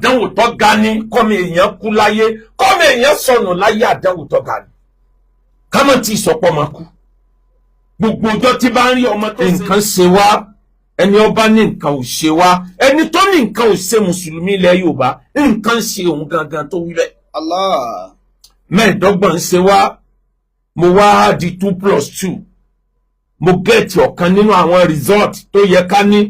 àdánwò tó ga ni kọ́mọ èèyàn kú láyé kọ́mọ èèyàn sọnù láyé àdánwò tó ga ni kámọ́ tí ìsọpọ̀ máa kú gbogbo ọjọ́ tí bá ń rí ọmọ tó nǹkan ṣe wá ẹni ọba ní nǹkan ò ṣe wá ẹni tó ní nǹkan ò ṣe mùsùlùmí ilẹ̀ Yorùbá nǹkan ṣe òun gangan tó wí bẹ́ẹ̀. Allah. mẹ́ẹ̀ẹ́dọ́gbọ̀n ń ṣe wá mo wá di 2+2 mo gẹ́ẹ̀tì ọ̀kan nínú àwọn result tó yẹ ká ní.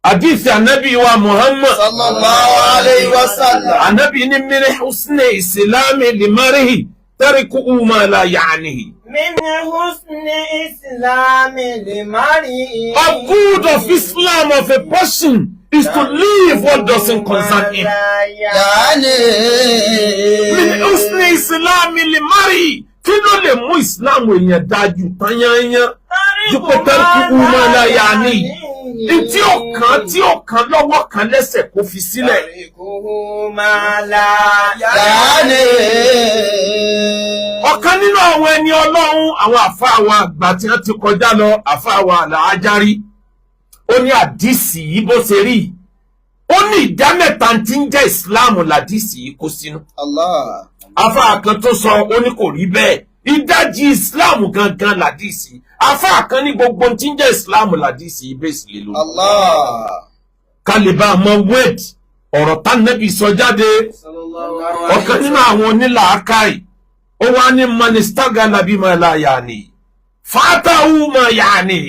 Hadith anabi wa Muhammad sallallahu alayhi wa sallam. anabi ní min husni islami limarihi tariku ma la ya'nihi. من حسن إسلام المرء. A good of Islam of a person is to leave what doesn't concern him. Min husni islami limarihi kí ló lè mú Islam èèyàn dájú tán yányán ju pé tariku ma la ya'nihi. Tí ọ̀kan lọ́wọ́ kan lẹ́sẹ̀ kó fi sílẹ̀. Ọ̀kan nínú àwọn ẹni Ọlọ́run àwọn àfáà àwọn àgbà tí wọ́n ti kọjá lọ àfáà wa Al-Ajari ó ní àdìsí yìí bó ṣe rí ó ní ìdá mẹ́ta tí ń jẹ́ ìsìláàmù làdìsí yìí kó sínú. Àfáà kan tó sọ ó ní kò rí bẹ́ẹ̀ ìdajì ìsìláàmù gangan làdìsí àfáà kan ní gbogbo tí ń jẹ́ ìsìláàmù làdìsí yìí bẹ́ẹ̀ sì lè lò. Kálíbà mọ wẹ́ẹ̀dì ọ̀rọ̀ tánàbì sọ jáde ọ̀kan nínú àwọn onílàákàyè ó wá ní manistagala bima la yaani fatahu ma yaani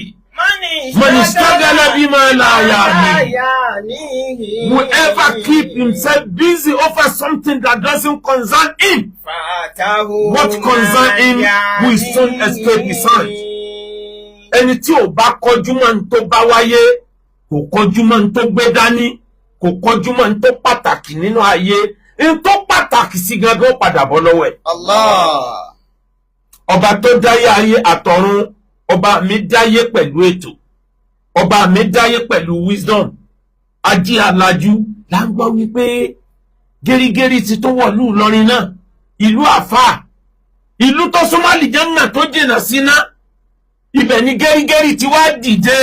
manistagala bima la yaani whoever keep himself busy over something that doesn't concern him what concern him will soon escape his hand. Ẹni tí ò bá kọjú mọ́ ní tó bá wáyé kò kọjú mọ́ ní tó gbé dání kò kọjú mọ́ ní tó pàtàkì nínú ayé ní tó pàtàkì sí gangan padà bọ́ lọ́wọ́ ẹ̀. Allah. Ọba tó dáyé ayé àtọ̀run ọba mi dáyé pẹ̀lú ètò ọba mi dáyé pẹ̀lú wisdom ají alájú là ń gbọ́ wípé gẹ́rígẹ́rí ti tó wọ̀lú Ìlọrin náà ìlú àfáà ìlú tó súnmọ́ àlìjánnà tó jìnnà síná ibẹ̀ ni gẹ́rígẹ́rí ti wá dìde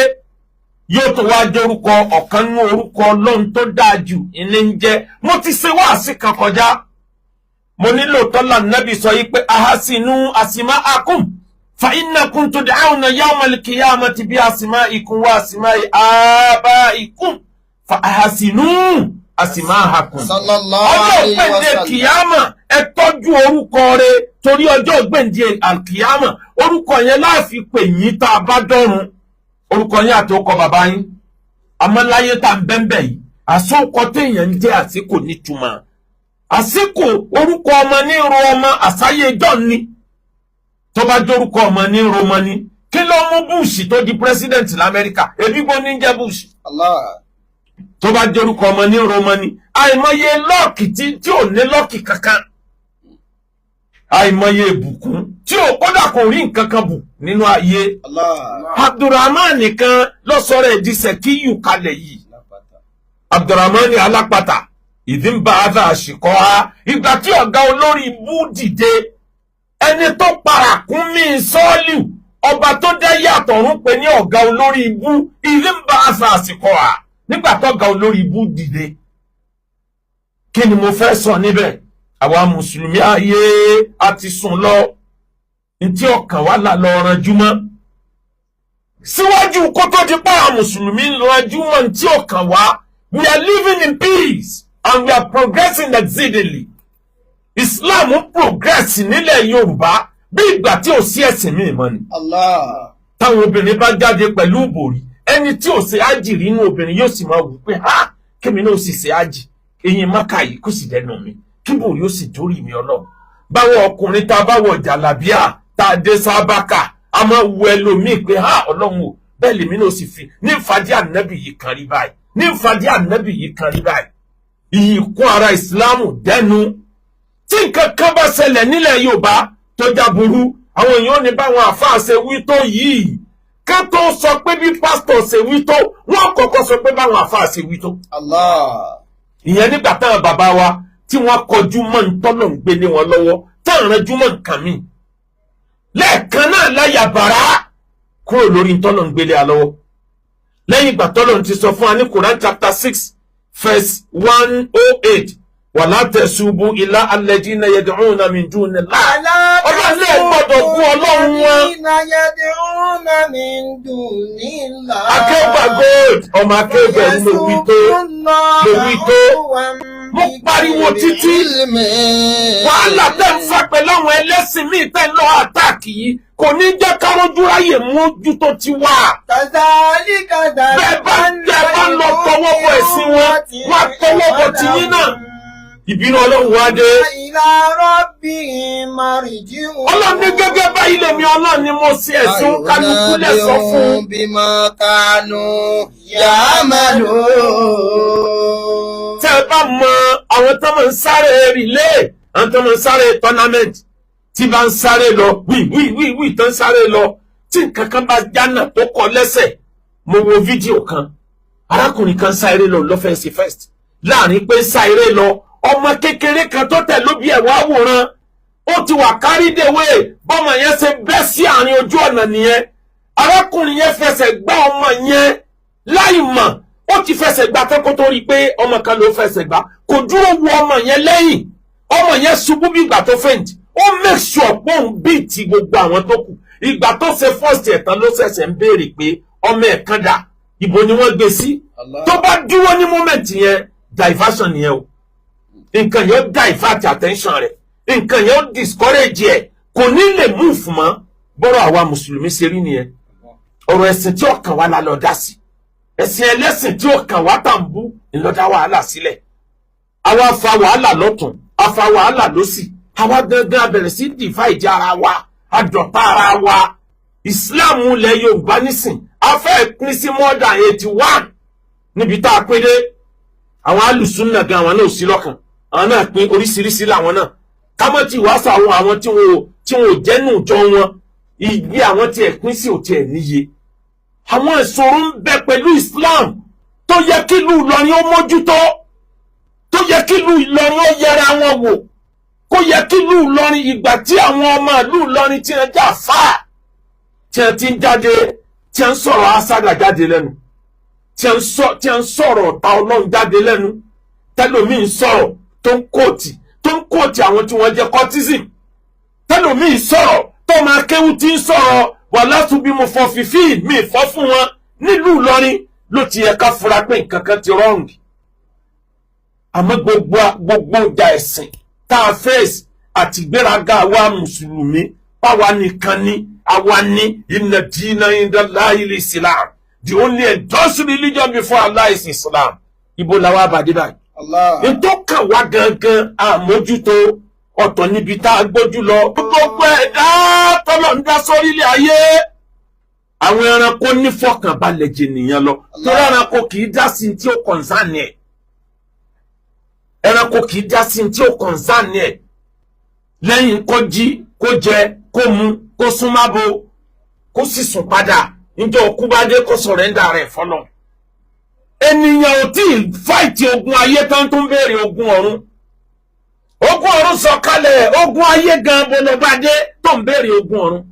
yóò tó wá jórúkọ ọ̀kan nínú orúkọ Ọlọ́run tó dáa jù ilé ń jẹ́ mo ti ṣe wáàsí kan kọjá mo nílò tọ́lá nábì sọ yìí pé ahasinu asma'akum fa innakum tud'auna yawmal qiyamati bi asma'ikum wa asma'i abaikum fa ahasinu asma'akum. ọjọ́ gbẹ̀ǹde kìyàmà ẹ tọ́jú orúkọ rẹ̀ torí ọjọ́ gbẹ̀ǹde alkìyàmà orúkọ yẹn láàfin pè yín tá a bá dọ́run orúkọ yín àti orúkọ bàbá yín àmọ́ láyé tá ń bẹ́ńbẹ́ yìí àsókọ téèyàn ń jẹ́ àsìkò nítumọ̀ àsìkò orúkọ ọmọ ní ro ọmọ àsáyé john ni tó bá jórúkọ ọmọ ní ro ọmọ ni kí ló mú Bush tó di president lamẹ́ríkà ebi bó ní jẹ́ Bush tó bá jórúkọ ọmọ ní ro ọmọ ni àìmọye lọ́ọ̀kì tí ò ní lọ́ọ̀kì kankan àìmọye ìbùkún tí ò kódà kò rí nǹkan kan bù nínú ayé. Abdulrahman nìkan lọ́sọ̀rọ̀ ẹ̀dísẹ̀ kí yù kalẹ̀ yìí Abdulrahman alápàtà ìdínbà àdá àṣìkọ́ ha ìgbà tí ọ̀gá olórí ibú dìde ẹni tó parakún mí sọ́ọ̀lù ọba tó dá yàtọ̀rún pé ní ọ̀gá olórí ibú ìdínbà àdá àṣìkọ́ ha nígbà tó ọ̀gá olórí ibú dìde kí ni mo fẹ́ sọ níbẹ̀ àwa mùsùlùmí ayé àti sùn lọ ntí ọkàn wa là lọ ranjú mọ́ síwájú kó tó di pa àwọn mùsùlùmí ranjú mọ́ ntí ọkàn wa we are living in peace and we are progressing exceedingly. Islam ń progress nílẹ̀ Yorùbá bí ìgbà tí ò sí ẹ̀sìn míì mọ́ ni. Táwọn obìnrin bá jáde pẹ̀lú ìbòrí ẹni tí ò ṣe ájì rí inú obìnrin yóò sì máa wù pé ha kémi náà sì ṣe ájì eyín máka yìí kò sì dẹnu mi kíbò yóò sì dórí mi Ọlọ́run. Báwọn ọkùnrin tá a bá wọ jàlábíà tá a dé sábàkà a máa wù ẹlòmíì pé ha Ọlọ́run o bẹ́ẹ̀ lèmi náà sì fi ní ìfàdí ànábì yìí kan rí báyìí ní ìfàdí ànábì yìí kan rí báyìí. Ìyíkún ara ìsìláàmù dẹnu tí nǹkan kan bá ṣẹlẹ̀ nílẹ̀ Yorùbá tó jáburú àwọn èèyàn ní báwọn àfáà ṣe wí tó yìí ká tó sọ pé bí pásítọ̀ ṣe wí tó wọ́n kọ́kọ́ sọ pé báwọn àfáà ṣe wí tó. Ìyẹn nígbà táwọn bàbá wa tí wọ́n kọjú mọ́ ntọ́nà ń gbé ní wọn lọ́wọ́ táwọn rẹjú mọ́ nǹkan mi lẹ́ẹ̀kan náà láyà bàrá kúrò lórí ntọ́nà ń gbélé alọ́wọ́ lẹ́yìn ìgbà tọ́lọ̀ ti sọ fún wa ní Quran chapter 6 verse 108 wala tasubu ila alladhina yad'una min dunillah. Ọlọ́run lè gbọ́dọ̀ bú Ọlọ́run wọn. Akéwà gold ọmọ akéwà ló wí tó mo pariwo títí wàhálà tẹ́ ń fà pẹ̀lú àwọn ẹlẹ́sìn míì tẹ́ ń lọ àtàkì yìí kò ní jẹ́ kárójú ráyè mójútó ti wà. Bẹ́ẹ̀ bá ń lọ tọwọ́ bọ ẹ̀sìn wọn wá tọwọ́ bọ tiyín náà. Ìbínú Ọlọ́run wá dé. Ọlọ́run ní gẹ́gẹ́ báyìí lèmi Ọlọ́run ni mo ṣe ẹ̀sùn kálukú lẹ́sọ fún. Tẹ́ ẹ bá mọ àwọn tó máa ń sáré rìlé, àwọn tó máa ń sáré tournament, tí bá ń sáré lọ, wí tó ń sáré lọ, tí nǹkan kan bá jánà tó kọ lẹ́sẹ̀, mo wo fídíò kan, arákùnrin kan sáré lọ lọ́fẹ̀ẹ́ sí first, láàrin pé sáré lọ, ọmọ kékeré kan tó tẹ̀ lóbi ẹ̀ wá wòran ó ti wà carried away bọ́mọ yẹn ṣe bẹ́ sí àárín ojú ọ̀nà nìyẹn arákùnrin yẹn fẹsẹ̀ gbá ọmọ yẹn láì mọ̀ ó ti fẹsẹ̀ gbá tó kó tó rí i pé ọmọ kan ló fẹsẹ̀ gbá kò dúró wo ọmọ yẹn lẹ́yìn ọmọ yẹn ṣubú bí ìgbà tó faint ó make sure pé òun bíi ti gbogbo àwọn tó kù ìgbà tó ṣe first ẹ̀ tán ló ṣẹ̀ṣẹ̀ ń béèrè pé ọmọ ẹ̀ kan dà ibo ni wọ́n gbé sí tó bá dúró ní moment yẹn diversion nìyẹn o nǹkan yóò divert attention rẹ̀ nǹkan yóò discourage ẹ̀ kò ní lè move mọ́ bọ́rọ̀ àwa mùsùlùmí ṣe rí nìyẹn ọ̀rọ̀ ẹ̀sìn tí ó kàn wá la lọ dá sí ẹ̀sìn ẹlẹ́sìn tí ó kàn wá tà ń bú ńlọ́dá wàhálà sílẹ̀ àwa fa wàhálà lọ́tún afa wàhálà lọ́sì àwa gangan abẹ̀rẹ̀ sí divide ara wa àdọ̀tá ara wa Islam ilẹ̀ Yorùbá nísìn afẹ́ pín sí more than 81 níbi tá a pín dé àwọn alùsùnà gan àwọn náà ò sí lọ́kàn àwọn náà pín oríṣiríṣi làwọn náà kámọ́tì wàásù àwọn tí wọn ò jẹ́nu jọ wọn ìgbé àwọn tí ẹ̀ pín sí ò tiẹ̀ níye àwọn ìṣòro ń bẹ pẹ̀lú Islam tó yẹ kí ìlú Ìlọrin ó mójútó tó yẹ kí ìlú Ìlọrin ó yẹra wọn wò kó yẹ kí ìlú Ìlọrin ìgbà tí àwọn ọmọ ìlú Ìlọrin tí wọn jà fà tí wọn ti ń jáde tí wọn ń sọ̀rọ̀ asádà jáde lẹ́nu tí wọn ń sọ̀rọ̀ ọ̀tá Ọlọ́run jáde lẹ́nu tẹlòmíì ń sọ̀rọ̀ tó ń kóòtì àwọn tí wọ́n jẹ́ cortism tẹlòmíì sọ̀rọ̀ tó máa kéwú tí ń sọ̀rọ̀ wà látúbí mo fọ fífí mi fọ́ fún wọn nílùú Ìlọrin ló ti yẹ ká fura pé nǹkan kan ti rọrùn àmọ́ gbogbo ìjà ẹ̀sìn tá a fèsì àti ìgbéraga wa mùsùlùmí báwa nìkan ni àwa ní inna dina indallahil Islam the only endorsed religion before Allah is Islam ibo làwa àbàdé báyìí ètò kan wá gangan àmójútó ọ̀tọ̀ níbi tá a gbójú lọ gbogbo ẹ̀dá tọ́lọ̀ ń dá sórí ilé ayé àwọn ẹranko nífọ̀kànbalẹ̀ jènìyàn lọ torí ẹranko kì í dá sí tí ó kọ̀ǹsánì ẹ̀ ẹranko kì í dá sí tí ó kọ̀ǹsánì ẹ̀ lẹ́yìn kó jí kó jẹ kó mu kó súnmábo kó sì sùn padà níjọ́ òkú bá dé kó sọ̀rẹ́ńdà rẹ̀ fọ́lọ́ ènìyàn ò tí ì fáìtì ogun ayé tán tó ń béèrè ogun ọ̀run ogun ọ̀run sọ̀kalẹ̀ ogun ayé gan bolobade tó ń béèrè ogun ọ̀run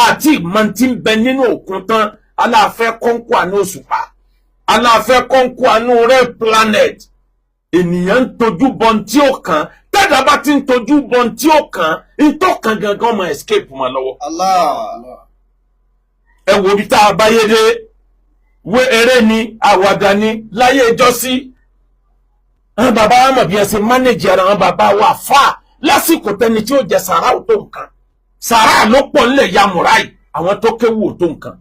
àti ìmọ̀ntí ń bẹ nínú òkun tán aláàfẹ́ kọ́ńkù àánú òṣùpá aláàfẹ́ kọ́ńkù àánú red planet ènìyàn ń tojú bọ́n tí ó kàn tẹ́lá bá ti ń tojú bọ́n tí ó kàn ń tó kàn gangan mọ́ escape mọ́ lọ́wọ́. ẹ wo bí tá a bá yé dé wé eré ni àwàdà ni láyé ìjọsí àwọn bàbá wa mọ̀ bí ẹ ṣe mánéjì ara àwọn bàbá wa fà lásìkò tẹni tí ó jẹ sàrà ò tó nǹkan sàrà ló pọ̀ nílẹ̀ ya mùráì àwọn tó kéwù ò tó nǹkan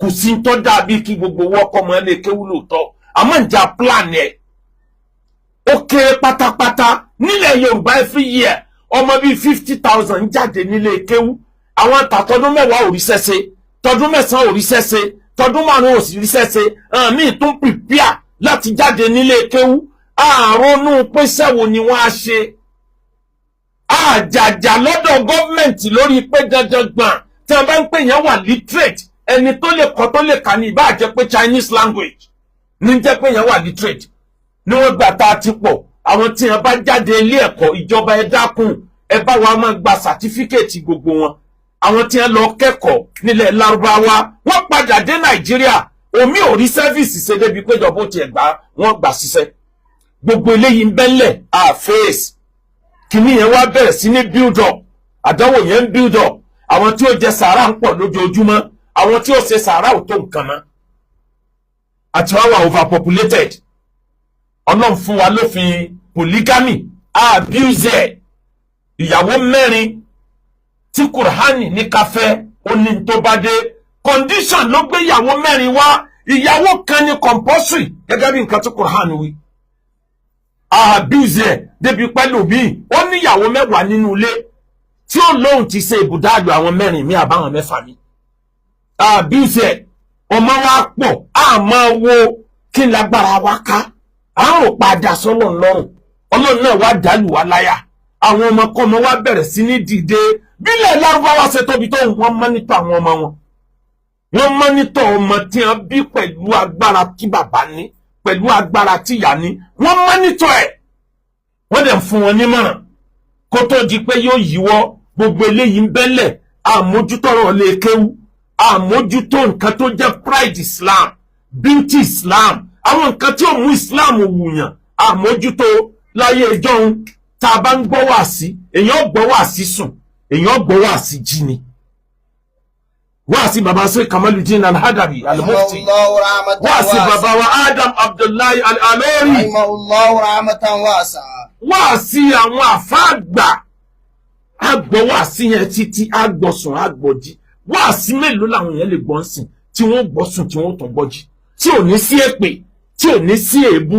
kò sí tó dàbí kí gbogbo wọ́kọ́ mọ́ lè kéwù lóòótọ́ àmọ́ ìjà plan ẹ̀ ó kéré pátápátá nílẹ̀ Yorùbá every year ọmọ bíi 50,000 jáde nílé kéwù àwọn tàtọ́dún mẹ́wàá ò rí sẹ́sẹ́ tọdún mẹ́sàn-án ò rí sẹ́sẹ́ tọdún márùn-ún ò sì rí sẹ́sẹ́ àmì tún pìpíà láti jáde nílé kéwú àrònú pèsè wo ni wọ́n á ṣe àjàjà lọ́dọ̀ gọ́ọ̀mẹ̀ntì lórí pé dandan gbọ̀n tí wọ́n bá ń pè yẹn wà literate ẹni tó lè kọ́ tó lè kà ní ìbá jẹ́ pé Chinese language ní jẹ́ pé yẹn wà literate ní wọ́n gbà tá a ti pọ̀ àwọn tí wọ́n bá jáde ilé ẹ̀kọ́ ìjọba ẹ dákun ẹ bá wa máa gba sàtífíkẹ̀tì gbogbo wọn àwọn tí wọ́n lọ kẹ́kọ̀ọ́ nílẹ̀ Lárúbáwá wọ́n padà dé Nàìjíríà omi ò rí sẹ́fíìsì ṣe débi pé ìjọba ó tiẹ̀ wọ́n gbà ṣiṣẹ́. Gbogbo eléyìí ń bẹ́ńlẹ̀ àfẹ́ẹ̀sì kìíní yẹn wá bẹ̀rẹ̀ sí ní build up, àdánwò yẹn ń build up, àwọn tí ó jẹ sàárà ń pọ̀ lójoojúmọ́, àwọn tí ó ṣe sàárà ò tó nǹkan mọ́, àti wá wà overpopulated. Ọlọ́run fún wa lófin polygamy, abuse ẹ̀, ìyàwó mẹ́rin tí Kùránì ní ká fẹ́, ó ní tó bá dé condition ló gbé ìyàwó mẹ́rin wá, ìyàwó kan ní compulsory gẹ́gẹ́ bí nǹkan tí Kùránì wí. Abuse ẹ̀ débi pẹ́lú mi ó níyàwó mẹ́wàá nínú ilé tí ó lóhun ti ṣe ibùdájọ́ àwọn mẹ́rin mi àbáwọn mẹ́fà mi. Abuse ẹ̀ ọmọ wa pọ̀ àmọ́ wo kí lágbára wa ká àrùn padà sọ́nà lọ́rùn, Ọlọ́run náà wá dàlù wá láyà, àwọn ọmọkọ́mọ wa bẹ̀rẹ̀ sí ní dìde bílẹ̀ Lárúbáwá ṣe tóbi tó wọ́n mọ́nítọ̀ àwọn ọmọ wọn, wọ́n mọ́nítọ̀ ọmọ tí wọ́n bí pẹ̀lú agbára tí bàbá ní, pẹ̀lú agbára tí ìyá ní, wọ́n mọ́nítọ̀ ẹ̀, wọ́n dẹ̀ fún wọn nímọ̀ràn kó tó di pé yóò yíwọ́. Gbogbo eléyìí ń bẹ́lẹ̀, àmójútọ́rọ̀ lè kéwú, àmójútó nǹkan tó jẹ́ pride Islam, beauty Islam, àwọn nǹkan tí ó mú Islam wùyàn, àmójútó. Láyé ìjọ́un tá a bá ń gbọ́ wàásí, èèyàn gbọ́ wàásí sùn, èèyàn gbọ́ wàásí jí ni. Wàásí bàbá sí Kamaluddin Al-Hadabi Al-Mufti, wàásí bàbá wa Adam Abdullahi Al-Alori, wàásí àwọn àfáàgbà, àgbọ̀ wàásí yẹn títí àgbọ̀sùn àgbọ̀jí. Wàásí mélòó làwọn èèyàn lè gbọ́ sìn tí wọ́n gbọ́ sùn tí wọ́n tún gbọ́jí, tí ò ní sí èpè, tí ò ní sí èébú,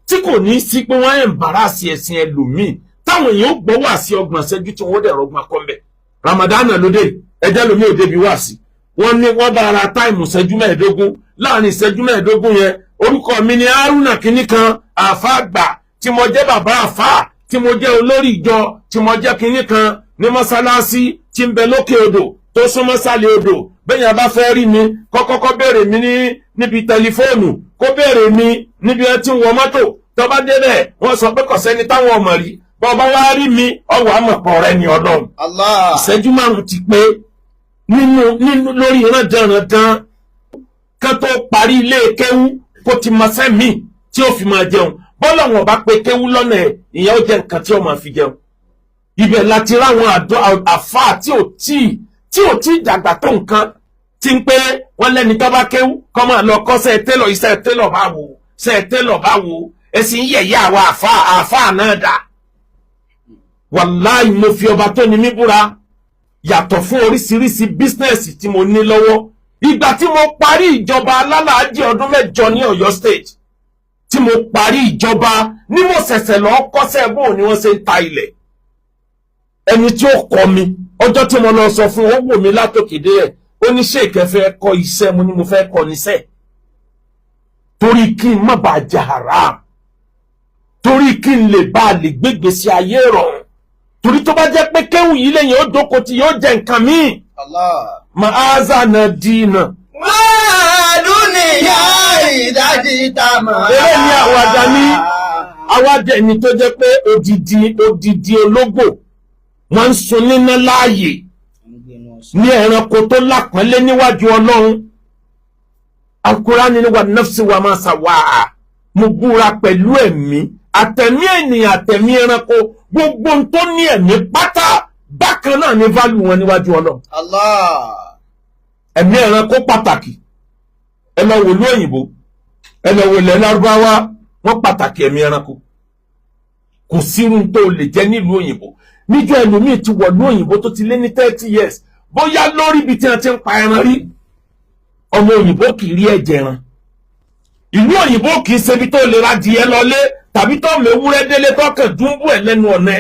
tí kò ní sí pé wọ́n ẹ̀ǹbàràsì ẹ̀sìn ẹlòmíì, táwọn èèyàn gbọ́ wàásí 30 ṣẹ́jú tí wọ́n dẹ̀ rọgbọ́n kọ́ńbẹ̀. Ramadan lóde ẹjẹ́ lómi ò débi wàásí, wọ́n ní wọ́n bá ara táìmù ìṣẹ́jú 15, láàrin ìṣẹ́jú 15 yẹn orúkọ mi ni Haruna kìíní kan àfa àgbà, tí mo jẹ́ bàbá àfa, tí mo jẹ́ olórí ìjọ, tí mo jẹ́ kìíní kan ní mọ́sálásí tí ń bẹ lókè odò tó súnmọ́ sálẹ̀ odò. Bẹ́yàn bá fẹ́ rí mi kọ́kọ́kọ́ béèrè mi níbi tẹlifóònù, kó béèrè mi níbi ẹ tí ń wọ mọ́tò, tó bá débẹ̀ wọ́n sọ pé kò sẹ́ni táwọn ọmọ rí, bọ́ bá wá rí mi ọwọ́ àmọ̀pọ̀ rẹ ni Ọlọ́run. Ìṣẹ́jú 5 ti pé nínú lórí ìrandánrandán kan tó parí ilé kéwú kó ti mọ sẹ́mi tí ó fi máa jẹun. Bọ́lá wọn bá pe kéwú lọ́nà ẹ̀, ìyẹn ó jẹ nǹkan tí ó máa fi jẹun. Ibẹ̀ láti ráwọn àfáà tí ò tí dàgbà tó nǹkan tí ń pé wọ́n lẹ́ni tó bá kéwú kọ́ máa lọ kọ́ṣẹ́ télọ̀, iṣẹ́ télọ̀ bá wò, ṣẹ́ télọ̀ bá wò, ẹ̀sìn yẹ̀yẹ́ àwọn àfáà náà dà. Wàláì mo fi ọba tó ní mí búra, yàtọ̀ fún oríṣiríṣi bísínẹ́sì tí mo ní lọ́wọ́, ìgbà tí mo parí ìjọba alálàájì ọdún 8 ní Ọ̀yọ́ state, tí mo parí ìjọba ní mo ṣẹ̀ṣẹ̀ lọ kọ́ṣẹ́ bóun ni wọ́n ṣe ń ta ilẹ̀. Ẹni tí ó kọ́ mi ọjọ́ tí mo lọ sọ fún ó wò mí látòkèdè ẹ̀, ó ní ṣé ìkẹfẹ́ kọ́ iṣẹ́, mo ní mo fẹ́ kọ́ níṣẹ́ torí kí n má bàa jẹ haram, torí kí n lè bá a lè gbégbèsè ayé rọrùn, torí tó bá jẹ́ pé kéwù yìí lẹ́yìn ó dóko tí yóò jẹ nǹkan míì. Màázà na dínà. Dúnìyà ìdájí tàmà. Eré ní àwàdà ní àwàdà ẹni tó jẹ́ pé odidi ológbò wọ́n ń sun níná láàyè ní ẹranko tó lápọ́nlé níwájú Ọlọ́run. Al-Qur'ani ni wà nafsi wa ma sawa'a, mo búra pẹ̀lú ẹ̀mí, àtẹ̀mí ènìyàn àtẹ̀mí ẹranko, gbogbo n tó ní ẹ̀mí pátá bákan náà ní válù wọn níwájú Ọlọ́run. Ẹ̀mí ẹranko pàtàkì, ẹ lọ wò lóyìnbó, ẹ lọ wò ilẹ̀ Lárúbáwá, wọ́n pàtàkì ẹ̀mí ẹranko. Kò sírun tó lè jẹ nílùú òyìnbó, níjọ́ ẹlòmíì ti wọ̀ ní òyìnbó tó ti lé ní 30 years, bóyá lórí ibi tí wọ́n ti ń pa ẹran rí. Ọmọ òyìnbó kì í rí ẹ̀jẹ̀ ẹran, ìlú òyìnbó kì í ṣebi tó lè ra adìẹ lọlé tàbí tó mewúrẹ́ délé tó kàn dúnbù ẹ̀ lẹ́nu ọ̀nà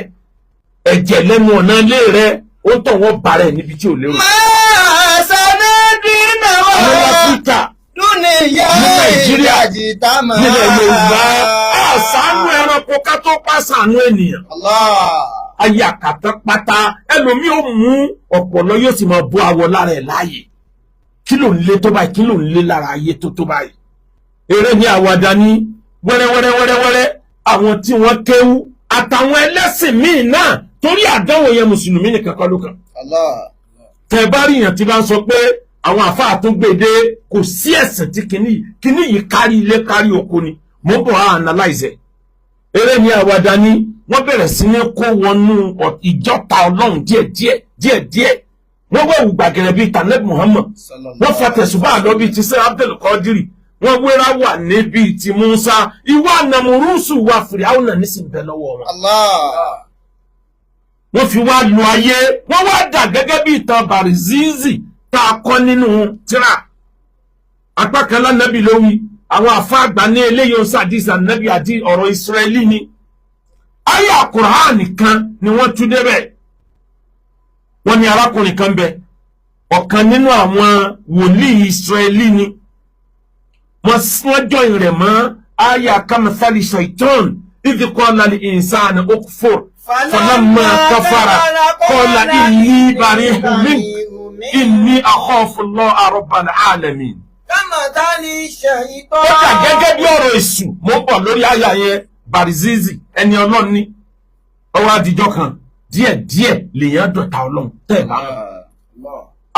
ẹ̀jẹ̀ lẹ́nu ọ̀nà ilé rẹ̀, ó tọ̀ wọ́n bára ẹ̀ níbi tí ò lérò. Máa sáré dínà wá. Àwọn Áfíríkà ní Nàìjíríà nílẹ̀ Yorùbá àṣàánú ẹranko ká tó pàṣàánú ènìyàn. Ayé àkàtà pátá ẹlòmíì ó mú ọ̀pọ̀lọ yóò sì máa bọ́ awọ lára ẹ̀ láàyè. Kí ló ń lé tó báyìí? Kí ló ń lé lára ayé tó báyìí? Eré ní àwàdà ní wẹ́rẹ́wẹ́rẹ́wẹ́rẹ́ àwọn tí wọ́n kéwú àtàwọn ẹlẹ́sìn míì náà, torí àdánwò yẹn mùsùlùmí nìkan kọ́ ló kàn. Tẹ̀ bá rí yàn tí bá ń sọ pé àwọn àfáà tó gbèdé kò sí ẹ̀sìn tí kíní yìí kárí ilé kárí oko ni mo bọ̀ á analyze eré ní àwàdà ni wọ́n bẹ̀rẹ̀ sí ní kó wọnú ìjọta ọlọ́run díẹ̀díẹ̀ wọ́n wẹ̀wù gbàgẹ̀rẹ̀ bíi Taneb Muhammad wọ́n fa tẹ̀sùbá lọ bíi ti sẹ́ Abdul Qadiri wọ́n wéra wà níbi ti Musa ìwà Nàmúrúsù wà Fìràwọ̀nà nísìnyí lọ́wọ́ wọn. wọ́n fi wá lu ayé wọ́n wá dà gẹ́gẹ́ bí ìtàn Barizizi tá a kọ́ nínú tírà apá kan lánàbì lórí àwọn àfáàgbà ní eléyìí ọ̀sàdìsà nàbì àti ọ̀rọ̀ Ísírẹ́lì ni ayé Kùránì kan ni wọ́n tú débẹ̀ wọ́n ní arákùnrin kan bẹ ọ̀kan nínú àwọn wòlíì Ísírẹ́lì ni wọ́n jọyìn rẹ̀ mọ́ ayé kamathali shaitan idh qala lil insani ukfur falamma kafara qala inni bari'un minka inni akhafu Allaha rabbal alamin. Kamathali shaitan. ó dà gẹ́gẹ́ bí ọ̀rọ̀ èṣù mo ń bọ̀ lórí àyà yẹn Barizizi ẹni ọlọ́run ní ọwọ́ àdìjọ́ kan díẹ̀díẹ̀ lèèyàn dọ̀tá ọlọ́run tẹ̀ bá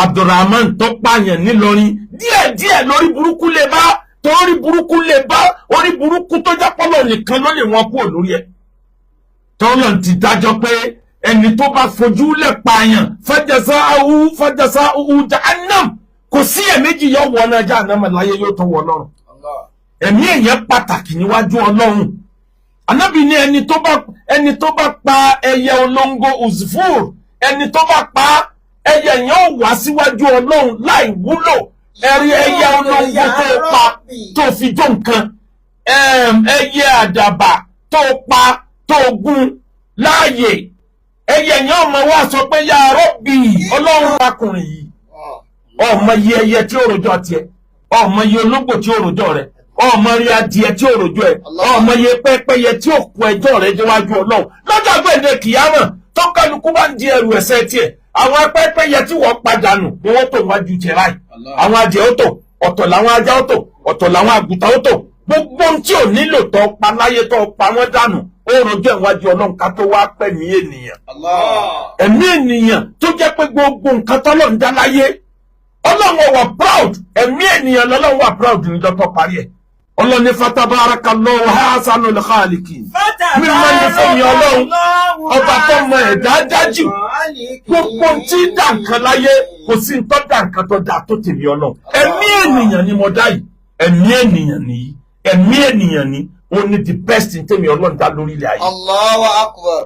Abdulrahman tó pààyàn nílọrin díẹ̀díẹ̀ lórí burúkú lè bá torí burúkú lè bá orí burúkú tó jápọ́lọ̀ nìkan ló lè wọn kúrò lórí ẹ̀ tọ́lọ̀ ti dájọ́ pé ẹni tó bá fojú lẹ̀ pààyàn fajaza'uhu jahannam kò sí ẹ̀méjì yọ wọ náà jahannam láyé yóò tó wọ lọ́run ẹ̀mí èèyàn pàtàkì níwájú ọlọ́run anábì ní ẹni tó bá pa ẹyẹ olóńgó uzfur ẹni tó bá pa ẹyẹ yẹn ó wá síwájú ọlọ́run láì wúlò ẹ̀rí ẹyẹ olóńgó tó pa tó fi jó nǹkan ẹyẹ àdàbà tó pa tó gún láàyè ẹyẹ yẹn ọmọ wa sọ pé ya Rabbi ọlọ́run akùnrin yìí ọmọ iye ẹyẹ tí ó rojọ́ tiẹ̀ ọmọ iye ológbò tí ó rojọ́ rẹ̀ ọmọ rí adìẹ tí ó rojọ́ ẹ̀ ọmọ iye pẹ́pẹ́yẹ tí ó kó ẹjọ́ rẹ̀ déwájú ọlọ́run lọ́jọ́ gbèdé kìyàmọ̀ tó kálukú bá ń di ẹrù ẹ̀ṣẹ̀ tiẹ̀ àwọn pẹ́pẹ́yẹ tí wọ́n padànù ni wọ́n tó wájú tiẹ̀ láì àwọn adìẹ ó tò ọ̀tọ̀ làwọn ajá ó tò ọ̀tọ̀ làwọn àgùntàn ó tò gbogbo ohun tí ò nílò tó pa láyé tó pa wọ́n dànù ó rojọ́ ìwájú ọlọ́run ká tó wá pẹ̀mí ènìyàn ẹ̀mí ènìyàn tó jẹ́ pé gbogbo nǹkan tọ́lọ́run dá láyé ọlọ́run wà proud ẹ̀mí ènìyàn lọ́lọ́run wà proud níjọ́ tó parí ẹ̀ ọlọ́run ní fatabarakallahu ahsanul khaliqin mímọ́ ní fún mi ọlọ́run ọba tó mọ ẹ̀dá dájú gbogbo tí dá nǹkan láyé kò sí ń tọ́ dá nǹkan tó dá tó tèmi ọlọ́run ẹ̀mí ènìyàn ni mo dá yìí ẹ̀mí ènìyàn nìyí ẹ̀mí ènìyàn ni ó ní the best in tèmi ọlọ́run dá lórí ilẹ̀ ayé. Allahu akbar.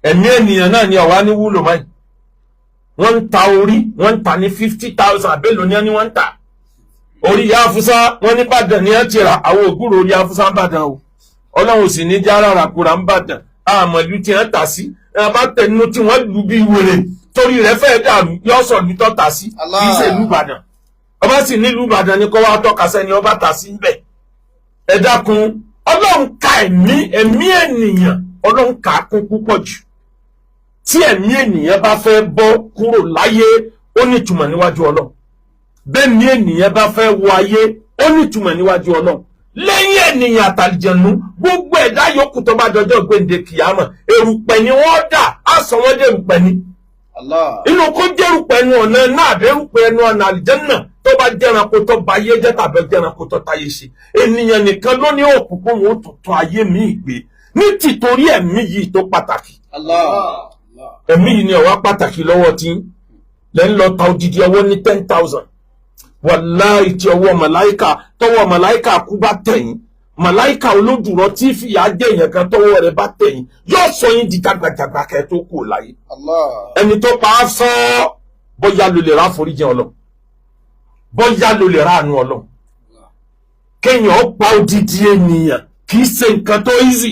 ẹ̀mí ènìyàn náà ni ọ̀wá ní wúlò báyìí wọ́n ń ta orí wọ́n ń ta ní 50,000 àbẹ́lò ní ẹni wọ́n ń ta orí ìyá afúsá wọ́n ní Ìbàdàn ní ẹ ti rà àwọn ògbúrò orí afúsá ń bàdàn o ọlọ́run sì ní jára ràkúrà ń bàdàn àmọ́ ìlú tí wọ́n tà sí ẹ bá tẹnu tí wọ́n lù bí wèrè torí rẹ̀ fẹ́ẹ́ dàrú yọ́sọ̀ ní tọ́ tà sí kì í ṣe ìlú Ìbàdàn ọba sì nílùú Ìbàdàn ní kọ́ wá tọ́ka sẹ́ni ọba tà sí ńbẹ̀ ẹ dákun ọlọ́run ka ẹ̀mí ènìyàn ọlọ́run kà á kún púpọ̀ jù tí ẹ̀mí ènìyàn bá fẹ́ bọ́ kúrò láyé ó ní ìtumọ̀ níwájú ọlọ́run bẹ́ẹ̀ ni ènìyàn bá fẹ́ wọ ayé ó ní ìtumọ̀ níwájú ọlọ́run lẹ́yìn ènìyàn àtàlìjẹ̀nú gbogbo ẹ̀dá yòókù tó bá dọjọ́ gbèǹde kìyàmọ̀ erùpẹ̀ ni wọ́n dà á sọ wọ́n dé erùpẹ̀ ni inú kó jẹ́ erùpẹ̀ ẹnu ọ̀nà náà àbẹ́ erùpẹ̀ ẹnu ọ̀nà àlìjẹ́nà tó bá jẹ́ranko tó ba ayé jẹ́ tàbí jẹ́ranko tó táyé ṣe ènìyàn nìkan ló ní òkùnkùn wọn ó tuntun ayé mi gbé ní tìtorí ẹ̀mí yìí tó pàtàkì ẹ̀mí yìí ni ọ̀wá pàtàkì lọ́wọ́ tí lẹ́ ń lọ ta odidi ọwọ́ ní 10,000 wàláì tí ọwọ́ màláìkà tọwọ́ màláìkà kú bá tẹ̀yìn màláìkà olódùrọ tí fìyà jẹ èèyàn kan tọwọ́ rẹ̀ bá tẹ̀yìn yóò sọ yín di dàgbàdàgbà kẹ́ tó kù láyé ẹni tó pa á sọ bóyá ló lè rà àforíjì Ọlọ́run bóyá ló lè rà àánú Ọlọ́run kéèyàn pa odidi ènìyàn kì í ṣe nǹkan tó easy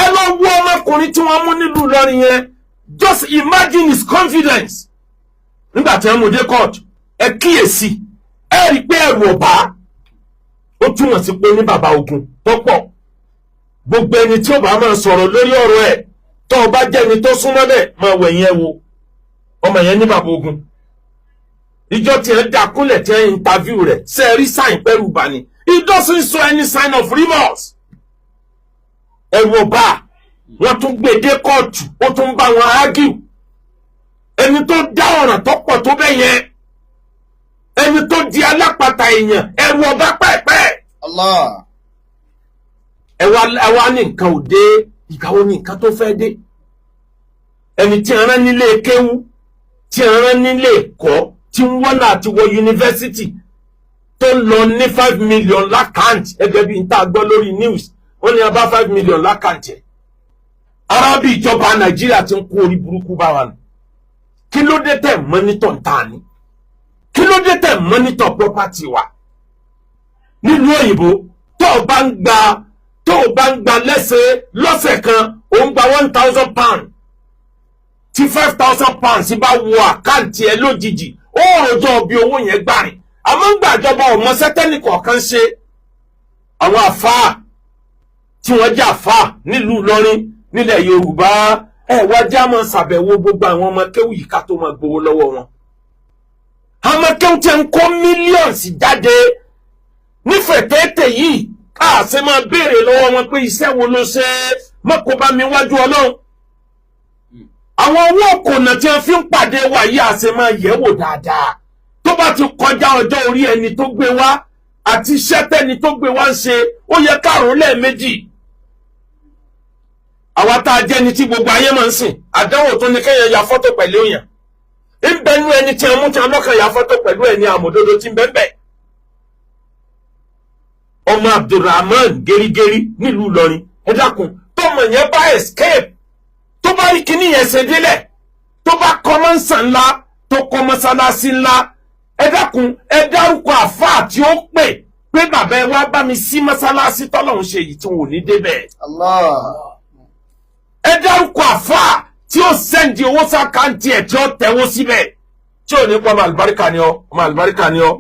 ẹ lọ wo ọmọkùnrin tí wọ́n mú nílùú Ìlọrin yẹn just imagine his confidence nígbà tí wọ́n mú dé court ẹ kíyèsí ẹ rí pé ẹrù ọba ó túmọ̀ sí pé ní bàbá ogun tó pọ̀ gbogbo ẹni tí ó bá máa sọ̀rọ̀ lórí ọ̀rọ̀ ẹ̀ tó o bá jẹ́ ẹni tó súnmọ́ bẹ́ẹ̀ máa wẹ̀ yẹn wo ọmọ yẹn ní bàbá ogun ìjọ tí ẹ dákúnlẹ̀ tí ẹ interview rẹ̀ ṣe é rí sign pẹ̀lú bani it doesn't show any sign of remorse ẹrù ọba wọn tún gbé dé kóòtù ó tún bá wọn argue ẹni tó dá ọ̀ràn tó pọ̀ tó bẹ́ẹ̀ yẹn ẹni tó di alápatà èèyàn ẹrù ọba pẹ́ẹ́pẹ́. Allah. ẹ wá ní nǹkan ò dé, ìgbà wo ni nǹkan tó fẹ́ dé? ẹni tí ń rán nílé kéwú, tí ń rán nílé ẹ̀kọ́, tí ń wọ́n náà ti wọ yunifásitì, tó ń lọ ní 5 million lákàntì ẹgbẹ́ bí n tá a gbọ́ lórí news, wọ́n ní a bá 5 million lákàntì ẹ̀. arábí ìjọba Nàìjíríà ti ń kó orí burúkú bá wa nù. kí ló dé tẹ̀ mọ́nítọ̀ ń tà ní? kí ló dé tẹ̀ mọ́nítọ̀ property wa? nílùú òyìnbó tó o bá ń gba lọ́sẹ̀ kan ó ń gba 1,000 pounds, tí 5,000 pounds bá wọ àkáǹtì ẹ lójijì ó rọjò bí owó yẹn gbà rìn. àmọ́ ń gbàjọba ọmọ sẹ́tẹ́nì kọ̀ọ̀kan ṣe. àwọn àfáà tí wọ́n jẹ́ àfáà nílùú Ìlọrin nílẹ̀ Yorùbá wá já mọ́ ṣàbẹ̀wò gbogbo àwọn ọmọ kéwù yìí ká tó máa gbowó lọ́wọ́ wọn. ọmọ kéwù tí ń kó mílíọ̀nsì jáde nífẹ̀ẹ́ tẹ́tẹ̀ yìí ká ṣe máa béèrè lọ́wọ́ wọn pé iṣẹ́ wo ló ṣe mọ́kò bá mi wájú Ọlọ́run. àwọn owó òkònà tí wọ́n fi ń pàdé wa yìí àṣẹ máa yẹ̀ wò dáadáa. tó bá ti kọjá ọjọ́ orí ẹni tó gbé wá àti iṣẹ́ tẹ́ni tó gbé wá ń ṣe, ó yẹ káàrún lẹ́ẹ̀mejì. àwa tá a jẹ́ ni tí gbogbo ayé máa ń sìn, àdánwò tó ní kéèyàn ya fọ́tò pẹ̀lú èèyàn. ń bẹnu ẹni tí wọ́n mú tí wọ́n lọ́kàn ya fọ́tò pẹ̀lú ẹni àmọ̀dodo tí ń bẹ́ẹ̀ bẹ́ẹ̀. ọmọ Abdulrahman gerigeri nílùú Ìlọrin, ẹ dákun tọmọ yẹn bá escape, tó bá rí kíní yẹn ṣe délẹ̀, tó bá kọ́ mọ́sán ńlá, tó kọ́ mọ́sálásí ńlá, ẹ dákun ẹ dárúkọ àfáà tí ó pè pé bàbá ẹ wá bá mi sí mọ́sálásí tọ́lọ́run ṣe yìí tí wọn ò ní débẹ̀. Allah. ẹ dárúkọ àfáà tí ó sẹ́ndì owó sákàǹtì ẹ̀ tí ó tẹ̀wọ́ síbẹ̀, tí ò ní pọ́ ọmọ àlùbáríkà ni ọ́, ọmọ àlùbáríkà ni ọ́,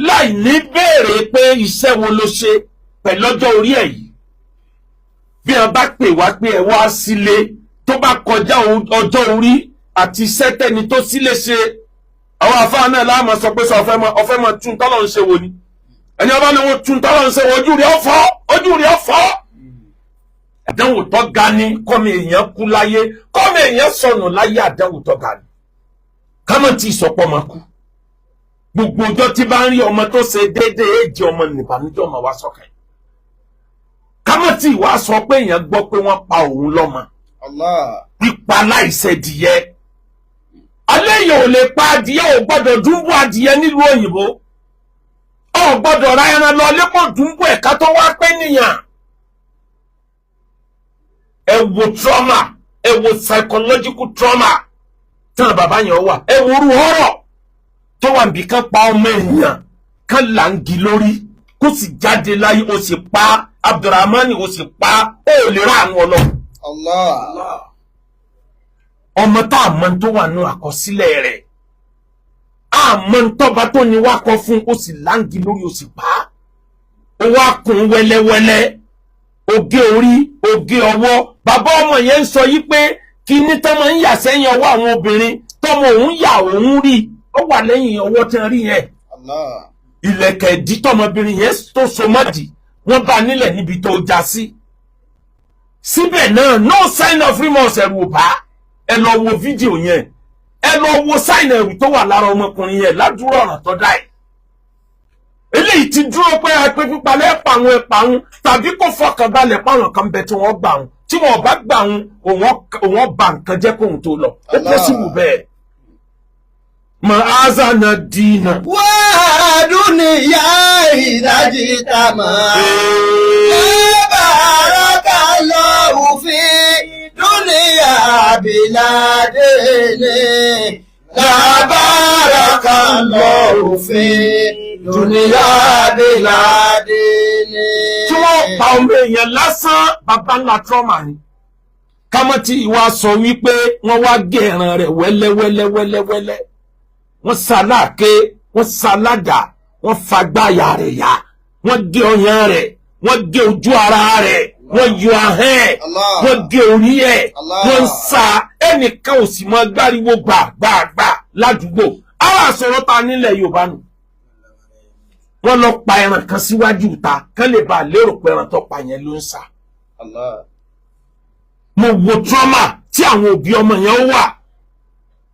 láì ní béèrè pé iṣẹ́ wo ló ṣe pẹ̀lú ọjọ́ orí ẹ̀ yìí. bí wọn bá pè wá pé ẹ wá sílé tó bá kọjá ọjọ́ orí àti iṣẹ́ tẹ́ni tó sílé ṣe, àwọn àfáà náà láàmú sọ pé sọ ọ̀fẹ́ mọ tún tọ́lọ̀ ń ṣe wo ni? ẹni ọba ni wọ́n tún tọ́lọ̀ ń ṣe wo, ojú rí ọ̀fọ́. àdánwò tó ga ni kọ́mi èèyàn kú láyé, kọ́mi èèyàn sọnù láyé, àdánwò tó ga ni. kámọ̀ tí ìsọpọ̀ máa kú. gbogbo ọjọ́ tí bá ń rí ọmọ tó ṣe déédéé èjì ọmọ nìbànújẹ́ ọmọ wa sọ́kàn. kámọ̀ tí ìwà sọ pé èèyàn gbọ́ pé wọ́n pa òun lọ́mọ. Allah. pípa láìṣẹ̀dìyẹ. alẹ́ yìí ò lè pa adìyẹ, ò gbọ́dọ̀ dúnbú adìyẹ nílùú òyìnbó. ò gbọ́dọ̀ ra ẹran lọ lẹ́pọ̀ dúnbú ẹ̀ka tó wá pẹ́ nìyàn. ẹ wo trauma, ẹ wo psychological trauma tán bàbá yẹn wà, ẹ wo orú ọ̀rọ̀ tó wà níbi kan pa ọmọ ènìyàn kan làǹgì lórí kó sì jáde láyé, ó sì pa Abdulrahman, ó sì pa, ó lè ráàánú Ọlọ́run. Allah. ọmọ tá a mọ̀ tó wà nù àkọsílẹ̀ rẹ̀, a mọ̀ tọ́ba tó ní wá kọ́ fún, ó sì láǹgì lórí, ó sì pa, ó wá kún wẹ́lẹ́wẹ́lẹ́, oge orí, oge ọwọ́. bàbá ọmọ yẹn ń sọ yí pé kíní tọ́mọ ń yà sẹ́yìn ọwọ́ àwọn obìnrin, tọ́mọ òun yà òun rí, ó wà lẹ́yìn ọwọ́ tí wọ́n rí yẹn. Allah. ilẹ̀kẹ̀ ìdí tọmọbìnrin yẹn tó so mọ́dì, wọ́n bá nílẹ̀ níbi tó já sí. síbẹ̀ náà no sign of remorse, ẹ̀rù ò bá. ẹ lọ wo fídíò yẹn, ẹ lọ wo sign ẹ̀rù tó wà lára ọmọkùnrin yẹn ládùúrọ̀ ọ̀ràn tó dá ẹ̀. eléyìí ti dúró pé apẹ́ pípalẹ̀ ẹ̀pàwọn ẹ̀pàwọn tàbí kó fọkàn balẹ̀ páwọn kan bẹ tí wọ́n gbà wọn, tí wọ́n bá gbà wọn òun bà nǹkan jẹ́ kóhun tó lọ. ó pẹ́ sí wù bẹ́ẹ̀. ma'azana dina. Wá dúnìyà ìdájí tamà. Barakallahu fi dúnìyà bìládéni. Barakallahu fi dúnìyà bìládéni. tí wọ́n pa ọmọ èèyàn lásán, bàbá ńlá trauma ni. kámọ́tì ìwà sọ wípé wọ́n wá gé ẹran rẹ̀ wẹ́lẹ́wẹ́lẹ́wẹ́lẹ́wẹ́lẹ́, wọ́n ṣàláké, wọ́n ṣàládà, wọ́n fagbáyà rẹ̀ yá, wọ́n gé ọyàn rẹ̀, wọ́n gé ojú ara rẹ̀, wọ́n yọ ahọ́n ẹ̀, wọ́n gé orí ẹ̀, wọ́n ń sa ẹnìkan ò sì mọ gbáriwo gbàgbàgbà ládùúgbò. àwọn àṣọrọ ta nílẹ̀ Yorùbá nù. wọ́n lọ pa ẹran kan síwájú ìta kán lè bá lérò pé ẹran tó pa yẹn ló ń sá. Allah. mo wo trauma tí àwọn òbí ọmọ yẹn wà.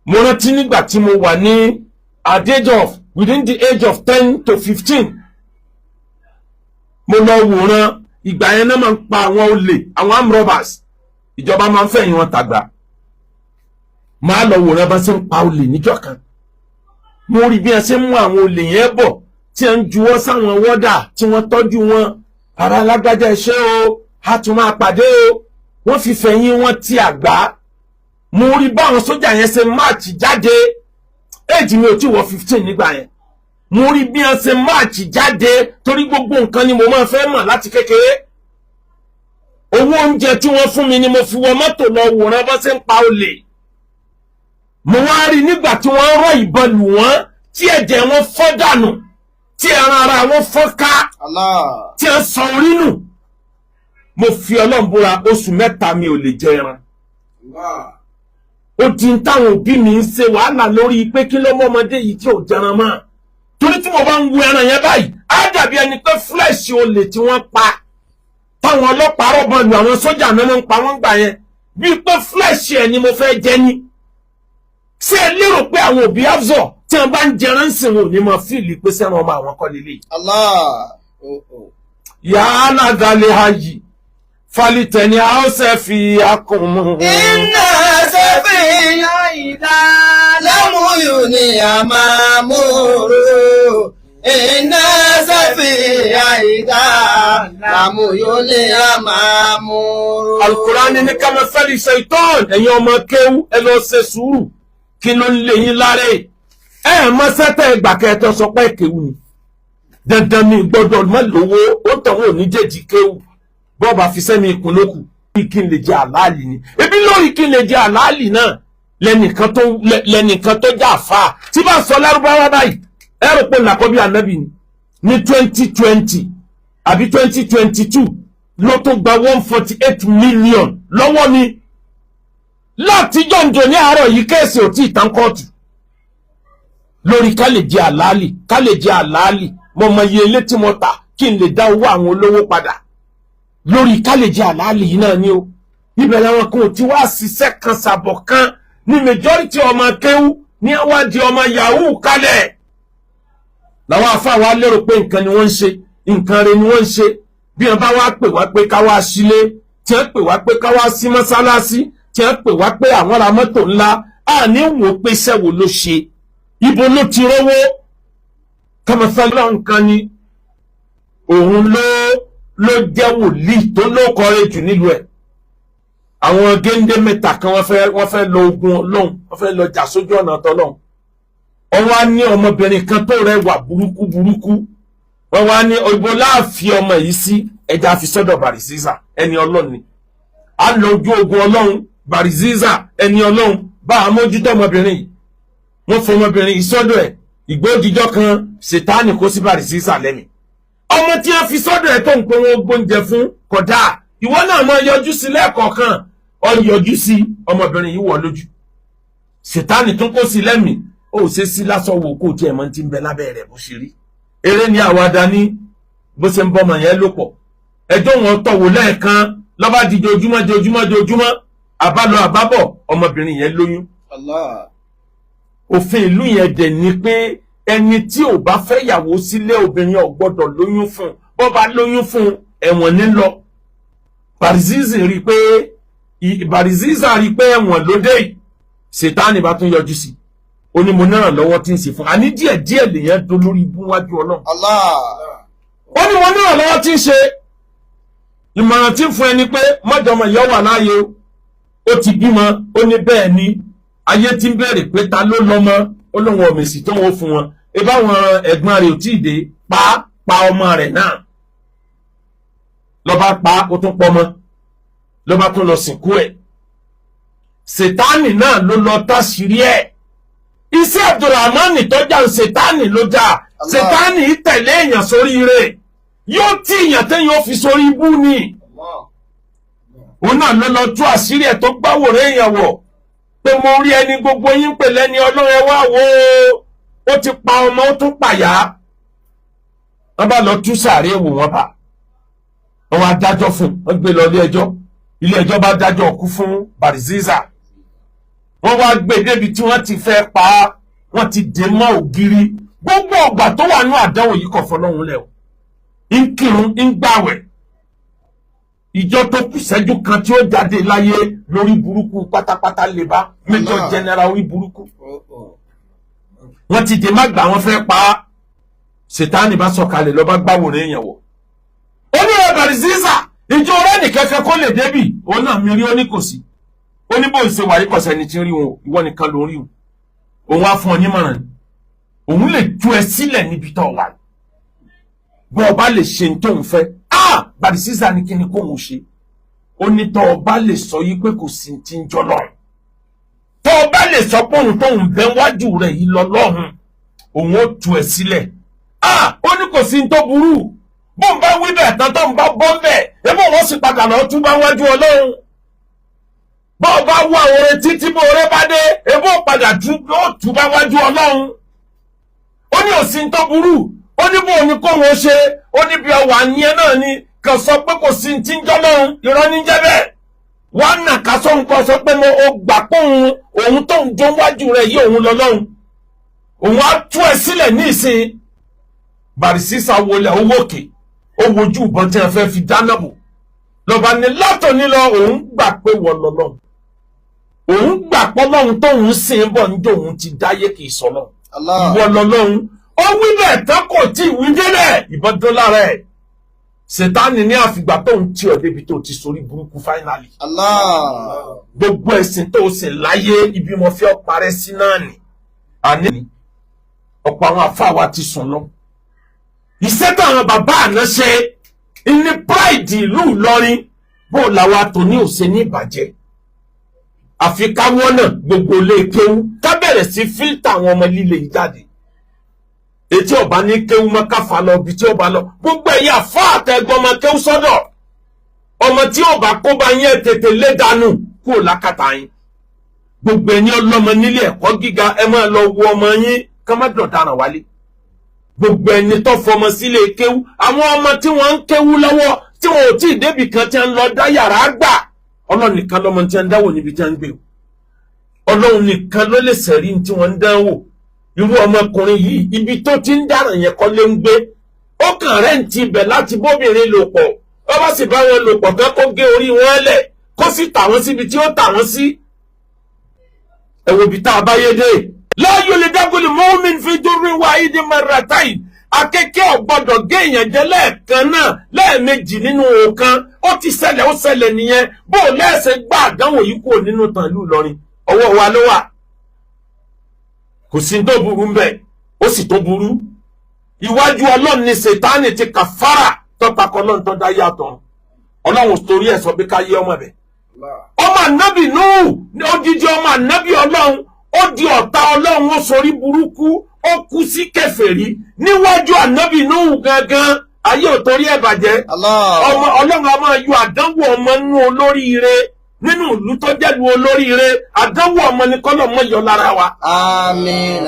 mo rántí nígbà tí mo wà ní at the age of within the age of 10 to 15 mo lọ wòran ìgbà yẹn náà máa ń pa àwọn olè àwọn armed robbers ìjọba máa ń fẹ̀yìn wọn tàgbà máa lọ wòran bá ṣe ń pa olè níjọ́ kan mo rí bí wọ́n ṣe ń mú àwọn olè yẹn bọ̀ tí wọ́n ń juwọ́ sáwọn wọ́dà tí wọ́n tọ́jú wọn ara alágbájá iṣẹ́ o a tún máa pàdé o wọ́n fi fẹ̀yìn wọn ti àgbá mo rí báwọn sójà yẹn ṣe máàcì jáde éèjì mi ò tí wọ 15 nígbà yẹn mo rí bí wọ́n ṣe máàcì jáde torí gbogbo nǹkan ni mo máa fẹ́ mọ̀ láti kékeré owó oúnjẹ tí wọ́n fún mi ni mo fi wọ mọ́tò lọ wòran bá ṣe ń pa olè mo wá rí nígbà tí wọ́n rọ ìbọn lù wọ́n tí ẹ̀jẹ̀ wọn fọ́ dànù tí ẹran ara wọn fọ́ ká tí wọ́n sọ orí nù mo fi Ọlọ́run búra oṣù mẹ́ta mi ò lè jẹ ẹran ó ti ń táwọn òbí mi ń ṣe wàhálà lórí pé kí ló mọ́ ọmọdé yìí tí ò jẹran mọ́ torí tí mo bá ń wo ẹran yẹn báyìí á dàbí ẹni pé fúlẹ̀ṣì olè tí wọ́n pa táwọn ọlọ́pàá rọ́bọ̀ lu àwọn sójà náà ń pa wọ́n gbà yẹn bíi pé fúlẹ̀ṣì ẹ̀ ni mo fẹ́ jẹ ní ṣé ẹ lérò pé àwọn òbí afzọ tí wọ́n bá ń jẹran sìn wọn ò ní mọ fíìlì pé sẹ́ran ọmọ àwọn kọ́ lélẹ̀ yàrá dalẹ̀ ayì falitẹni a ó ṣe fi akùnmù. iná ṣe fi ìdá lámúyù ní àmàmúrò. iná ṣe fi ìdá lámúyù ní àmàmúrò. Al-Qur'ani ní ká máa fẹ́lì ṣaitan ẹ̀yin ọmọ kéwú ẹ lọ ṣe sùúrù kí ló ń lé yín láre ẹ mọ sẹ́tẹ̀ ìgbà kẹtọ sọ pé kéwú ni dandan mi gbọ́dọ̀ mọ́ lówó ó tọ̀wọ́ ní jẹ́jì kéwú bọ́ọ̀bà fi sẹ́mi ikùn lókù kí n lè jẹ àlàálì ni ebi lórí kí n lè jẹ àlàálì náà lẹ́nìkan tó jà fà tí bá sọ lárúbáwá báyìí ẹ rò pé làkọ́bí ànábì ni ní 2020 àbí 2022 ló tó gba 148 million lọ́wọ́ mi láti jọ̀ǹjọ̀ ní àárọ̀ yìí kéèsì ò tí ì tán kóòtù lórí ká lè jẹ àlàálì mo mọ iye ilé tí mo tà kí n lè dá owó àwọn olówó padà lórí ká lè jẹ àlàálì yìí náà ni o ibẹ̀ làwọn kan ò ti wá ṣiṣẹ́ kan ṣàbọ̀ kan ní majority ọmọ kéwú ní àwádìí ọmọ yahoo kalẹ̀ làwọn afáà wa lérò pé nǹkan ni wọ́n ń ṣe nǹkan rẹ̀ ni wọ́n ń ṣe bí wọ́n bá wá pè wá pé ká wá sílé tí wọ́n pè wá pé ká wá sí mọ́sálásí tí wọ́n pè wá pé àwọn ra mọ́tò ńlá àní wò pé iṣẹ́ wo ló ṣe ibo ló ti rówó kọ́mọ̀sálọ́ nǹkan ni òun ló jẹ́ wòlíì tó lókọrẹ jù nílùú ẹ̀ àwọn géńdé mẹ́ta kan wọ́n fẹ́ lọ ogun Ọlọ́run wọ́n fẹ́ lọ jà sójú ọ̀nà tọ́lọ́run wọ́n wá ní ọmọbìnrin kan tó rẹwà burúkú wọ́n wá ní ibo láàfin ọmọ yìí sí ẹja fi sọ́dọ̀ Bariziza ẹni Ọlọ́run ni a lọ ojú ogun Ọlọ́run Bariziza ẹni Ọlọ́run bá a mójútó ọmọbìnrin yìí wọ́n fọ ọmọbìnrin yìí sọ́dọ̀ ẹ̀ ìgbódìjọ́ kan Sètáánì kó sí Bariziza lẹ́mìí ọmọ tí a fi sọ́dọ̀ ẹ̀ tó ń pè wọ́n gbóúnjẹ fún kódà ìwọ náà mọ yọjú sí lẹ́ẹ̀kọ̀ọ̀kan ọ yọjú sí ọmọbìnrin yìí wọ̀ lójú Sètáánì tún kó sí lẹ́mìí ó ṣe sí lásán wo kó tiẹ̀ mọ́ ti ń bẹ lábẹ́ rẹ̀ bó ṣe rí eré ní àwàdà ní bó ṣe ń bọ́mọ yẹn ló pọ̀ ẹjọ́ wọn tọ̀wọ̀ lẹ́ẹ̀kan lọ́ba di jojúmọ́ àbálọ àbábọ̀ ọmọbìnrin yẹn lóyún òfin ìlú yẹn dẹ̀ ni pé ẹni tí ò bá fẹ́ yàwó sílé obìnrin ò gbọ́dọ̀ lóyún fún bó bá lóyún fún ẹ̀wọ̀n ní lọ Bariziza rí pé ẹ̀wọ̀n ló dé Sètáánì bá tún yọjú sí ó ní mo náà lọ́wọ́ tí ń ṣe fún àní díẹ̀ lèyàn tó lórí ibú wájú Ọlọ́run ó ní mo náà lọ́wọ́ tí ń ṣe ìmọ̀ràn tí ń fún ẹni pé mọ́jọmọ̀ yọ wà láàyè ó ti bímọ ó ní bẹ́ẹ̀ ni ayé tí ń bẹ̀rẹ̀ pé ta ló lọ́mọ ó lóun ọ̀mẹ̀sì tó wọ́n fún wọn ìbáwọn ẹ̀gbọ́n rẹ̀ ò tí ì dé pa ọmọ rẹ̀ náà lọ́ba pa ó tún pọ́mọ lọ́ba tún lọ sìnkú ẹ̀ Sètáánì náà ló lọ táṣìírí ẹ̀ iṣẹ́ Abdulrahman tọ́jà Sètáánì ló jà Sètáánì tẹ̀lé èèyàn sórí ire yóò tí èèyàn téèyàn fi sórí ibú ni òun náà ló lọ tú àṣírí ẹ̀ tó gbáwòrán èèyàn wọ̀ pé mo rí ẹni gbogbo yín pè lẹ́ni Ọlọ́run ẹ wá wò ó ti pa ọmọ ó tún pàyà wọ́n bá lọ tú sàárè wò wọ́n bá wọ́n wá dájọ́ fún wọ́n gbé lọ ilé ẹjọ́ bá dájọ́ kú fún Bariziza wọ́n wá gbé débi tí wọ́n ti fẹ́ pa á wọ́n ti dè mọ́ ògiri gbogbo ọgbà tó wà nú àdánwò yìí kọ̀ fọlọ́hún lẹ̀ o ń kírun ń gbàwẹ̀ ìjọ tó kù ṣẹ́jú kan tí ó jáde láyé lórí burúkú pátápátá lè bá Major General orí burúkú wọ́n ti dè má gbà wọ́n fẹ́ pa á Sètáánì bá sọ̀kalẹ̀ lọ bá gbàwòrán èèyàn wọ̀ ó ní ọ̀bàrì sísà ìjọ ọ̀rẹ́ nìkẹ́kẹ́ kó lè débì òun náà mi rí ó ní kò sí ó ní bó ń ṣe wàyí kọ̀sẹ̀ ni ti rí wọn ìwọ nìkan ló rí wọn òun á fún ọ nímọ̀ràn ni òun lè tú ẹ sílẹ̀ níbi tó wà bọ́ ọba lè ṣe ní tóun fẹ́ bàrì sísà ní kí ni kóun ṣe ó ní tọ́ ọba lè sọ yí pé kò sí ti ń jọ lọ́run tọ́ ọba lè sọ pé òun tóun bẹ́ wájú rẹ̀ yìí lọ lọ́run òun ó tú ẹ sílẹ̀ ó ní kò sí ní tó burú bó ń bá wí bẹ́ẹ̀ tán tó ń bá bọ́ bẹ́ẹ̀ ebó wọn sì padà lọ tún bá wájú ọlọ́run bó o bá wá oore títí bó oore bá dé ebó padà tún bá wájú ọlọ́run ó ní òsì ní tó burú ó ní bó o ní kó wọn ṣe ó ní bí ọwà yẹn náà ni kàn sọ pé kò sí ti ń jọ lọ́run irọ́ ní jẹ́ bẹ́ẹ̀ wọ́n nà ká sọ nǹkan sọ pé mo gbà pé òun tó ń jó wájú rẹ̀ yí òun lọ lọ́run òun á tú ẹ sílẹ̀ ní ìsìn bàrì sísà wọlé owó òkè ó wojú ìbọn tí a fẹ́ fi dáná bò lọ́ba ní látòní lọ òun gbà pé wọ́n lọ lọ́hùn òun gbà pọ́ lọ́hùn tóun sìn bọ̀ níjọ́ òun ti dáyé kì í sọ lọ́hùn wọ́n lọ lọ́hùn ó wí bẹ́ẹ̀ tán kò tí ì wí délẹ̀ ìbọn dán lára ẹ̀ Sètáánì ní àfìgbà tóun tí ọ débi tó ti sorí burúkú fáínàlì gbogbo ẹ̀sìn tó sìn láyé ibi mo fẹ́ parẹ́ sí náà ni àní ọ̀pọ̀ àwọn àfáà ti sùn lọ iṣẹ́ táwọn bàbá àná ṣe ní pride ìlú Ìlọrin bó làwọn àtòní òṣè ní ìbàjẹ́ àfi káwọn náà gbogbo lè kéwú ká bẹ̀rẹ̀ sí fíltà àwọn ọmọ líle yìí jáde etí ọba ní kéwú mọ́ káfà lọ ibi tí ọba lọ gbogbo ẹ̀yà fún àtẹ̀gbọ́n ọmọ kéwú sọ́dọ̀ ọmọ tí ọba kó bá yẹn tètè lé dànù kúrò lákàtà yín gbogbo ẹni ọlọ́mọ nílé ẹ̀kọ́ gíga ẹ máa lọ wo ọmọ yín ká má dọ̀daràn wálé gbogbo ẹni tó fọmọ sílé kéwú àwọn ọmọ tí wọ́n ń kéwú lọ́wọ́ tí wọn ò tí ì débì kan tí wọ́n lọ dá yàrá gbà Ọlọ́run nìkan lọ́mọ tí wọ́n ń dáwò níbi tí wọ́n ń gbé Ọlọ́run nìkan ló lè sẹ̀rí tí wọ́n ń dánwò irú ọmọkùnrin yìí ibi tó ti ń dáràn yẹn kọ́ lé ń gbé ó kàn rẹ́ǹtì ibẹ̀ láti bóbìnrin lò pọ̀ ó bá sì bá wọn lò pọ̀ gan kó gé orí wọn lẹ̀ kó sì tà wọ́n síbi tí ó tà wọ́n sí ẹ wo ibi tá a bá yé dé láyò lè dágolè mọ́mìn fi dúró wá ìdí maratai akẹ́kẹ́ ọ̀gbọ́dọ̀ gé èèyàn jẹ lẹ́ẹ̀kan náà lẹ́ẹ̀mejì nínú òkan ó ti ṣẹlẹ̀ ó ṣẹlẹ̀ nìyẹn bó o lẹ́sẹ̀ gbá àdánwò yìí kúrò nínú tàn ìlú Ìlọrin ọwọ́ wa ló wà kò sí tó burú mbẹ ó sì tó burú iwájú Ọlọ́run ni Sètáánì ti kàfàrà tọ́pakọ Ọlọ́run tó dá yàtọ̀ Ọlọ́run torí ẹ̀ sọ bí ká yé ọmọ bẹ̀ ọmọ ànábì Núhù odidi ọmọ ànábì Ọlọ́run ó di ọ̀tá Ọlọ́run ó sorí burúkú ó kú sí kèfèrí níwájú ànábì Núhù gangan ayé ò torí ẹ̀ bàjẹ́ ọmọ Ọlọ́run a máa yọ àdánwò ọmọ nínú olóríire nínú ìlú tó jẹ́lu olóríire àdánwò ọmọ ní kọ́lọ̀ mọ́ yọ lára wa. Àmín.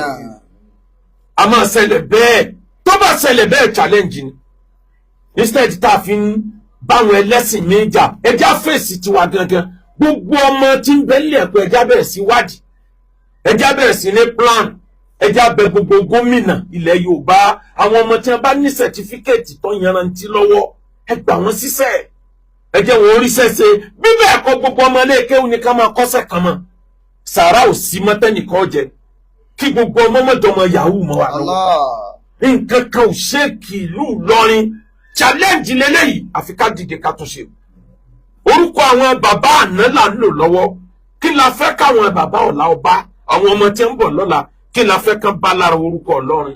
a máa ṣẹlẹ̀ bẹ́ẹ̀ tó bá ṣẹlẹ̀ bẹ́ẹ̀ challenge ni instead tá a fi ń báwọn ẹlẹ́sìn méjà ẹja fèsì tiwa gangan gbogbo ọmọ tí ń bẹ nílẹ̀ ẹ̀kọ́ ẹja bẹ̀rẹ̀ sí wádìí ẹja bẹ̀rẹ̀ sí ní plan ẹja bẹ gbogbo gómìnà ilẹ̀ Yorùbá àwọn ọmọ tí wọ́n bá ní sẹ̀tífíkẹ́ẹ̀tì tó yanrantí lọ́wọ́ ẹ gbà wọ́n síṣẹ́ ẹ jẹ́ wọn oríṣẹ́ ṣe bíbẹ̀ ẹ̀kọ́ gbogbo ọmọ ilé kéwù ní ká máa kọ́sẹ̀ kan mọ́ sàrà ò sí mọ́tẹ́nìkan jẹ kí gbogbo ọmọ mọ́jọmọ yahoo mọ́ wa lọ́wọ́ nǹkan kan ò ṣèkì ìlú Ìlọrin challenge lélẹ́yìí àfi ká dìde ká tún ṣe orúkọ àwọn bàbá àná là ń lò lọ́wọ́ kí la fẹ́ káwọn bàbá ọ̀la ọba àwọn ọmọ tí ń bọ̀ lọ́la kí la fẹ́ kán bá lára orúkọ Ọlọ́run